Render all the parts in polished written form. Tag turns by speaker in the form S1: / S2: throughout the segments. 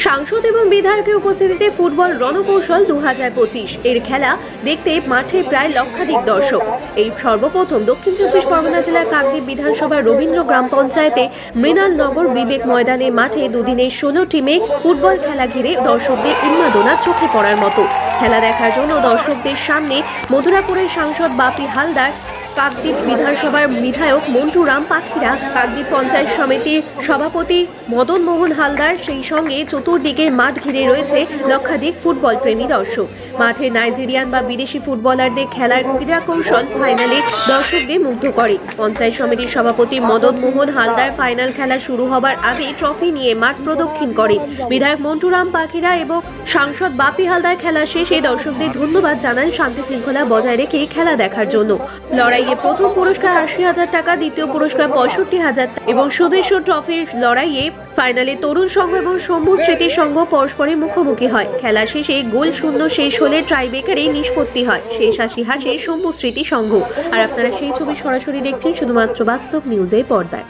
S1: সাংসদ এবং বিধায়কের উপস্থিতিতে ফুটবল রণকৌশল 2025 এর খেলা দেখতে মাঠে প্রায় লক্ষাধিক দর্শক। এই সর্বপ্রথম দক্ষিণ চব্বিশ পরগনা জেলার কাকদ্বীপ বিধানসভার রবীন্দ্র গ্রাম পঞ্চায়েতে মৃণালনগর বিবেক ময়দানে মাঠে দুদিনের 16 টিমে ফুটবল খেলা ঘিরে দর্শকদের উন্মাদনা চোখে পড়ার মতো। খেলা দেখার জন্য দর্শকদের সামনে মধুরাপুরের সাংসদ বাপি হালদার, কাকদ্বীপ বিধানসভার বিধায়ক মন্টু রাম পাখিরা, কাকদ্বীপ পঞ্চায়েত সমিতির সভাপতি মদন মোহন হালদার, সেই সঙ্গে চতুর্দিকে মাঠ ঘিরে রয়েছে লক্ষাধিক ফুটবল প্রেমী দর্শক। মাঠে নাইজেরিয়ান বা বিদেশি ফুটবলারদের খেলার ক্রীড়া কৌশল ফাইনালে দর্শকদের মুগ্ধ করে। পঞ্চায়েত সমিতির সভাপতি মদন মোহন হালদার ফাইনাল খেলা শুরু হবার আগে ট্রফি নিয়ে মাঠ প্রদক্ষিণ করেন। বিধায়ক মন্টু রাম পাখিরা এবং সাংসদ বাপি হালদার খেলা শেষে দর্শকদের ধন্যবাদ জানান শান্তি শৃঙ্খলা বজায় রেখে খেলা দেখার জন্য। লড়াইয়ে প্রথম পুরস্কার 80,000 টাকা, দ্বিতীয় পুরস্কার 65,000 এবং সুদেশ্য ট্রফির লড়াইয়ে ফাইনালে তরুণ সংঘ এবং শম্ভু স্মৃতি সংঘ পরস্পরের মুখোমুখি হয়। খেলা শেষে গোল শূন্য শেষ হলে ট্রাইব্রেকারে নিষ্পত্তি হয়। শেষ হাসে শম্ভু স্মৃতি সংঘ। আর আপনারা সেই ছবি সরাসরি দেখছেন শুধুমাত্র বাস্তব নিউজের পর্দায়।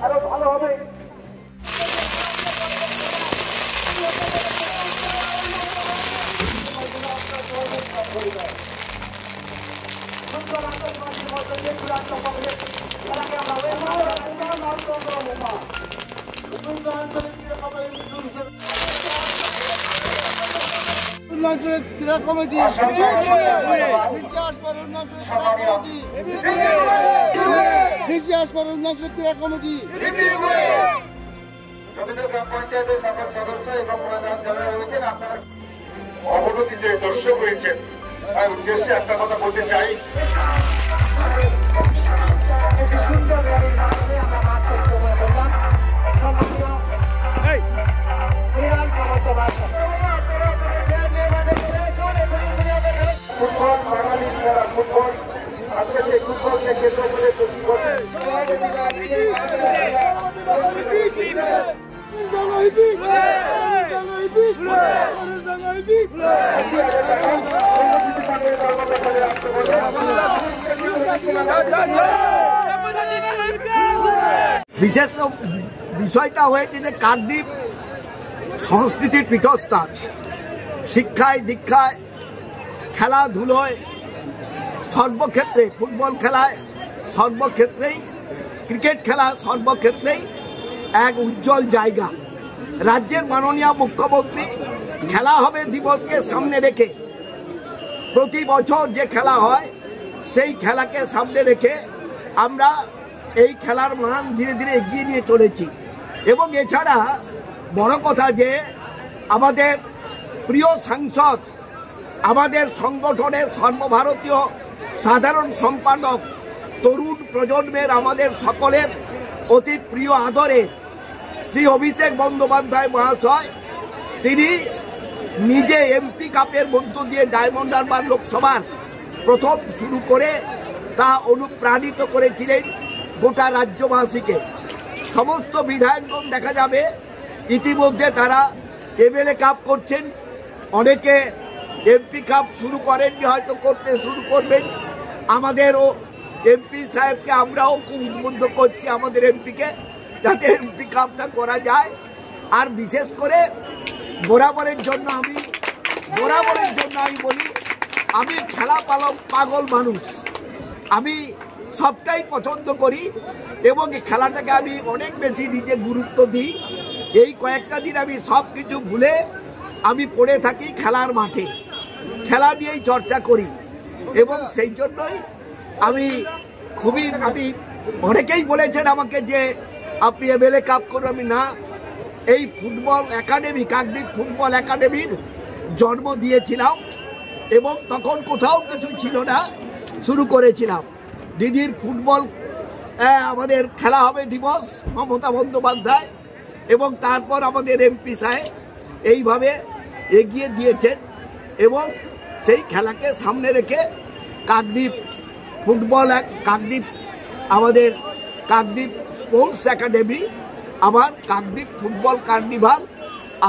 S2: আরো ভালো হবে। ক্রীড়া কমিটি ক্রীড়া কমিটি গ্রাম পঞ্চায়েতের সকল সদস্য এবং যারা রয়েছেন আপনারা অবনতিতে দর্শক রয়েছেন, তার উদ্দেশ্যে একটা কথা বলতে চাই। সুন্দর ফুটবল বাঙালি খেলা, ফুটবল আজকে সেই ফুটবলকে কেন্দ্র করে বিশেষ বিষয়টা হয়েছে যে কাকদ্বীপ সংস্কৃতির পীঠস্থান। শিক্ষায় দীক্ষায় খেলাধুলোয় সর্বক্ষেত্রে, ফুটবল খেলায় সর্বক্ষেত্রেই, ক্রিকেট খেলা সর্বক্ষেত্রেই এক উজ্জ্বল জায়গা। রাজ্যের মাননীয় মুখ্যমন্ত্রী খেলা হবে দিবসকে সামনে রেখে প্রতি বছর যে খেলা হয় সেই খেলাকে সামনে রেখে আমরা এই খেলার মান ধীরে ধীরে এগিয়ে নিয়ে চলেছি। এবং এছাড়া বড় কথা যে আমাদের প্রিয় সাংসদ, আমাদের সংগঠনের সর্বভারতীয় সাধারণ সম্পাদক, তরুণ প্রজন্মের আমাদের সকলের অতি প্রিয় আদরের শ্রী অভিষেক বন্দ্যোপাধ্যায় মহাশয়, তিনি নিজে এমপি কাপের মধ্য দিয়ে ডায়মন্ড হারবার লোকসভার প্রথম শুরু করে তা অনুপ্রাণিত করেছিলেন গোটা রাজ্যবাসীকে। সমস্ত বিধায়কগণ দেখা যাবে ইতিমধ্যে তারা এমএলএ কাপ করছেন, অনেকে এমপি কাপ শুরু করেননি, হয়তো করতে শুরু করবেন। আমাদেরও এমপি সাহেবকে আমরাও খুব উদ্বুদ্ধ করছি, আমাদের এমপিকে, যাতে এমপি কাপটা করা যায়। আর বিশেষ করে বরাবরের জন্য আমি বলি, আমি খেলা পাগল মানুষ, আমি সবটাই পছন্দ করি এবং এই খেলাটাকে আমি অনেক বেশি নিজে গুরুত্ব দিই। এই কয়েকটা দিন আমি সব কিছু ভুলে আমি পড়ে থাকি খেলার মাঠে, খেলা নিয়েই চর্চা করি এবং সেই জন্যই আমি অনেকেই বলেছেন আমাকে যে আপনি এমএলএ কাপ করুন। আমি না, এই ফুটবল একাডেমি, কাকদ্বীপ ফুটবল একাডেমির জন্ম দিয়েছিলাম এবং তখন কোথাও কিছু ছিল না, শুরু করেছিলাম। দিদির ফুটবল আমাদের খেলা হবে দিবস, মমতা বন্দ্যোপাধ্যায় এবং তারপর আমাদের এমপি সাহেব এইভাবে এগিয়ে দিয়েছেন এবং সেই খেলাকে সামনে রেখে কাকদ্বীপ ফুটবল আমাদের কাকদ্বীপ স্পোর্টস একাডেমি, আবার কাকদ্বীপ ফুটবল কার্নিভাল,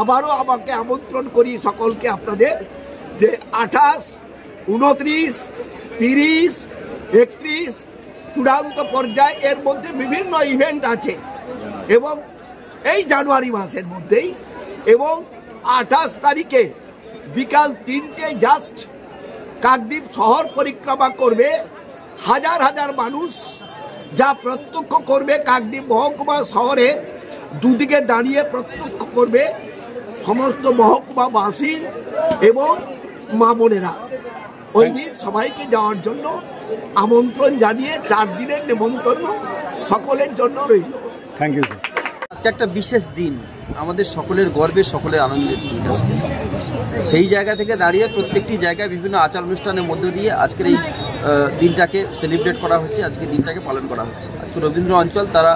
S2: আবারও আমাকে আমন্ত্রণ করি সকলকে আপনাদের যে 28, 29, 30, 31 চূড়ান্ত পর্যায়ে এর মধ্যে বিভিন্ন ইভেন্ট আছে এবং এই জানুয়ারি মাসের মধ্যেই এবং 28 তারিখে বিকাল 3টে জাস্ট কাকদ্বীপ শহর পরিক্রমা করবে হাজার হাজার মানুষ, যা প্রত্যক্ষ করবে কাকদ্বীপ মহকুমা শহরে দুদিকে দাঁড়িয়ে প্রত্যক্ষ করবে সমস্ত মহকুমাবাসী এবং মা বোনেরা। ওই দিন সবাইকে যাওয়ার জন্য আমন্ত্রণ জানিয়ে 4 দিনের নেমন্তন্ন সকলের জন্য রইল।
S3: Thank you.
S4: আজকে একটা বিশেষ দিন, আমাদের সকলের গর্বের, সকলের আনন্দের দিন। আজকে সেই জায়গা থেকে দাঁড়িয়ে প্রত্যেকটি জায়গায় বিভিন্ন আচার অনুষ্ঠানের মধ্য দিয়ে আজকের এই দিনটাকে সেলিব্রেট করা হচ্ছে, আজকে দিনটাকে পালন করা হচ্ছে। আজকে রবীন্দ্র অঞ্চল তারা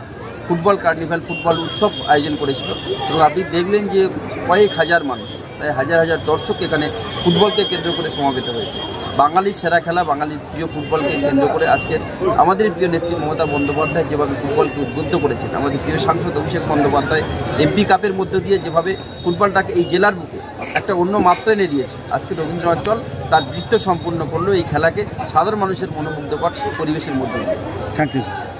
S4: ফুটবল কার্নিভাল, ফুটবল উৎসব আয়োজন করেছিল এবং আপনি দেখলেন যে কয়েক হাজার মানুষ, তাই হাজার হাজার দর্শক এখানে ফুটবলকে কেন্দ্র করে সমাবেত হয়েছে। বাঙালির সেরা খেলা, বাঙালির প্রিয় ফুটবলকে কেন্দ্র করে আজকের আমাদের প্রিয় নেত্রী মমতা বন্দ্যোপাধ্যায় যেভাবে ফুটবলকে উদ্বুদ্ধ করেছেন, আমাদের প্রিয় সাংসদ অভিষেক বন্দ্যোপাধ্যায় এমপি কাপের মধ্য দিয়ে যেভাবে ফুটবলটাকে এই জেলার বুকে একটা অন্য মাত্রা এনে দিয়েছে, আজকে রবীন্দ্র অঞ্চল তার বৃত্ত সম্পূর্ণ করলো এই খেলাকে সাধারণ মানুষের মনোমুগ্ধকর পরিবেশের মধ্য দিয়ে।
S3: Thank you sir.